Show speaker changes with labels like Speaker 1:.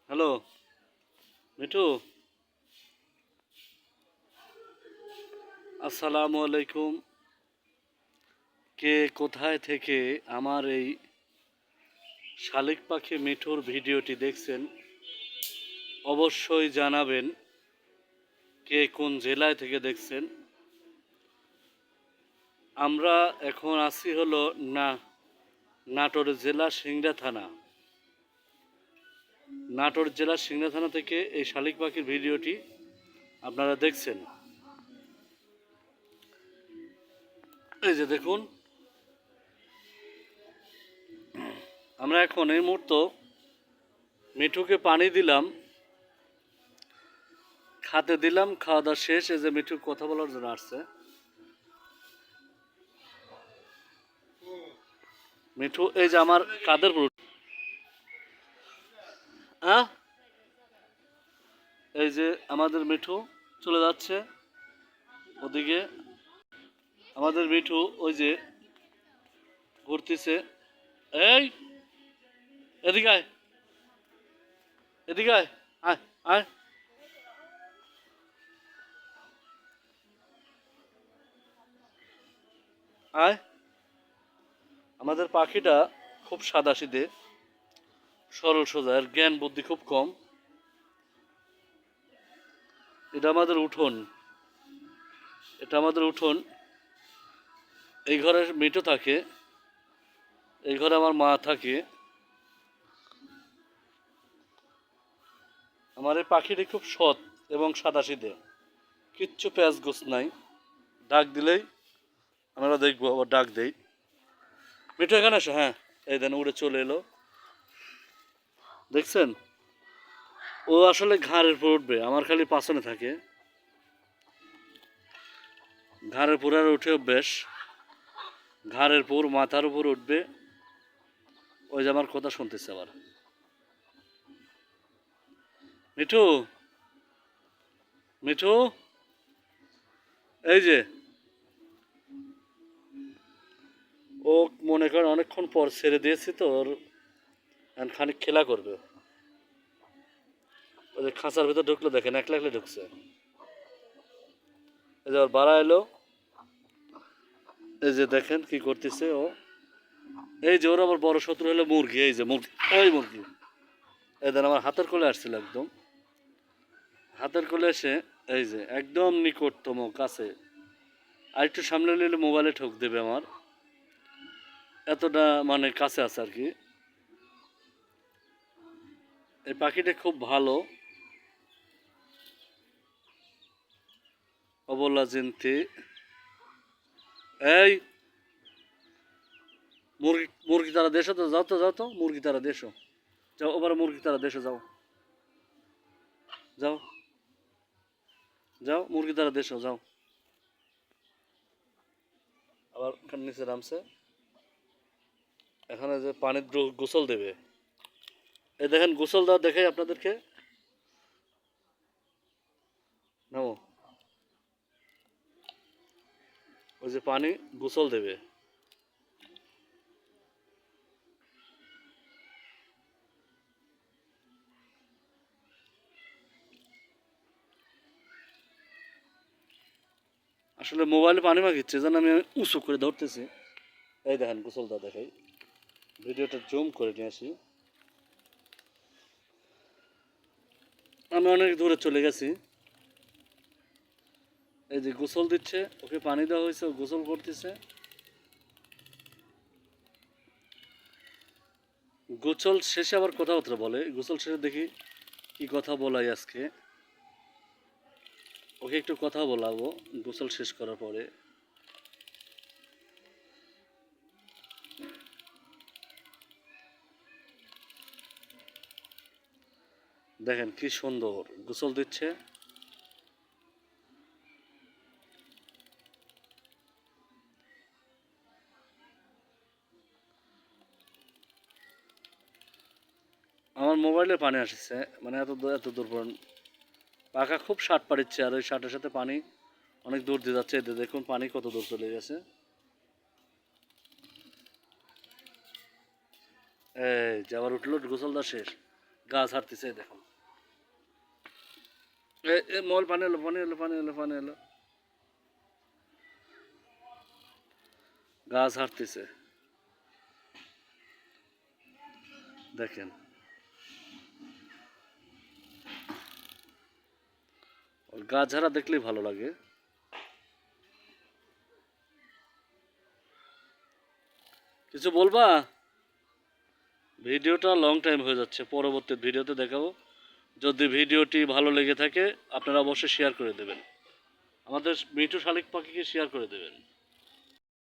Speaker 1: Hello Mithu, আসসালামু আলাইকুম। কে কোথায় থেকে আমার এই শালিক পাখি মিঠুর ভিডিওটি দেখছেন অবশ্যই জানাবেন। কে কোন জেলায় থেকে দেখছেন? আমরা এখন আছি হলো নাটোর জেলা সিংড়া থানা। নাটোর জেলা সিংড়া থানা থেকে এই শালিক পাখির ভিডিওটি আপনারা দেখছেন। এই যে দেখুন, আমরা এখন এই মুহূর্ত মিঠুকে পানি দিলাম, খাতে দিলাম, খাওয়া দাওয়া শেষ। এই যে মিঠু কথা বলার জন্য আসছে। মিঠু এই যে আমার কাদের উপর, হ্যাঁ, এই যে আমাদের মিঠু চলে যাচ্ছে ওদিকে। আমাদের মিঠু ওই যে ঘুরতেছে। এই এদিকে আয়, এদিকে আয়, আয় আয় আয়। আমাদের পাখিটা খুব সাদাসিধে, সরল সোজা, এর জ্ঞান বুদ্ধি খুব কম। এটা আমাদের উঠোন, এটা আমাদের উঠোন। এই ঘরে মিঠু থাকে, এই ঘরে আমার মা থাকে। আমার এই পাখিটি খুব সৎ এবং সাদাসিধে, কিচ্ছু প্যাঁচ গোছ নাই। ডাক দিলেই আমরা দেখবো, আবার ডাক দেই। মিঠু এখানে আসো, হ্যাঁ, এই দেন উড়ে চলে এলো, দেখছেন? ও আসলে ঘাড়ের উপর উঠবে, আমার খালি পাছনে থাকে। ঘাড়ের উপর আর উঠে অভ্যেস, ঘাড়ের উপর মাথার উপর উঠবে। ওই যে আমার কথা শুনতেছে আবার। মিঠু, মিঠু, এই যে ও মনে করেন অনেকক্ষণ পর ছেড়ে দিয়েছি তো, ওর এখন খানিক খেলা করবে। ওই যে খাঁচার ভিতর ঢুকলো, দেখেন একলা একলা ঢুকছে। এই যে ওর বাড়া এলো, এই যে দেখেন কি করতেছে ও। এই যে ওর আবার বড় শত্রু হলো মুরগি। এই যে মুরগি, এই মুরগি, এই দেন আমার হাতের কোলে আসছিল একদম। হাতের কোলে এসে এই যে একদম নিকটতম কাছে। আর একটু সামনে নিলে মোবাইলে ঠোক দেবে আমার, এতটা মানে কাছে আছে আর কি। এই পাখিটা খুব ভালো, অবলা জিনতি। এই মুরগি, মুরগি তারা দেশো তো, যাও তো, যাও তো, মুরগি তারা দেশো, যাও ওবার, মুরগি তারা দেশো, যাও, যাও, যাও, মুরগি তারা দেশো, যাও। আবার নিচে নামছে, এখানে যে পানির গোসল দেবে। এই দেখেন গোসল দেওয়া দেখাই আপনাদেরকে, নামো। ওই যে পানি গোসল দেবে। আসলে মোবাইলে পানি মাখিচ্ছে যেন আমি উঁচু করে ধরতেছি। এই দেখেন গোসল দেওয়া দেখাই, ভিডিওটা জুম করে নিয়ে আসি। আমি অনেক দূরে চলে গেছি। এই যে গোসল দিচ্ছে, ওকে পানি দেওয়া হয়েছে, ও গোসল করতেছে। গোসল শেষে আবার কথাবার্তা বলে। গোসল শেষে দেখি কি কথা বলাই আজকে। ওকে একটু কথা বলাবো গোসল শেষ করার পরে। দেখেন কি সুন্দর গোসল দিচ্ছে। আমার মোবাইলে পানি আসছে, মানে এত দূর, এত দূর পর্যন্ত। পাখা খুব শার্ট পাড়িচ্ছে, আর ওই শার্টের সাথে পানি অনেক দূর দিয়ে যাচ্ছে। এতে দেখুন পানি কত দূর চলে গেছে। এই যে আবার উঠলো, গোসল দেওয়া শেষ, গাছ হারতেছে, এই দেখুন। মল পানি এলো, পানি এলো, পানি এলো, পানি এলো। গাছ হারতেছে, দেখেন। গাছ ঝাড়া দেখলেই ভালো লাগে। কিছু বলবা? ভিডিওটা লং টাইম হয়ে যাচ্ছে, পরবর্তী ভিডিওতে দেখাবো। যদি ভিডিওটি ভালো লেগে থাকে আপনারা অবশ্যই শেয়ার করে দেবেন, আমাদের মিঠু শালিক পাখিকে শেয়ার করে দেবেন।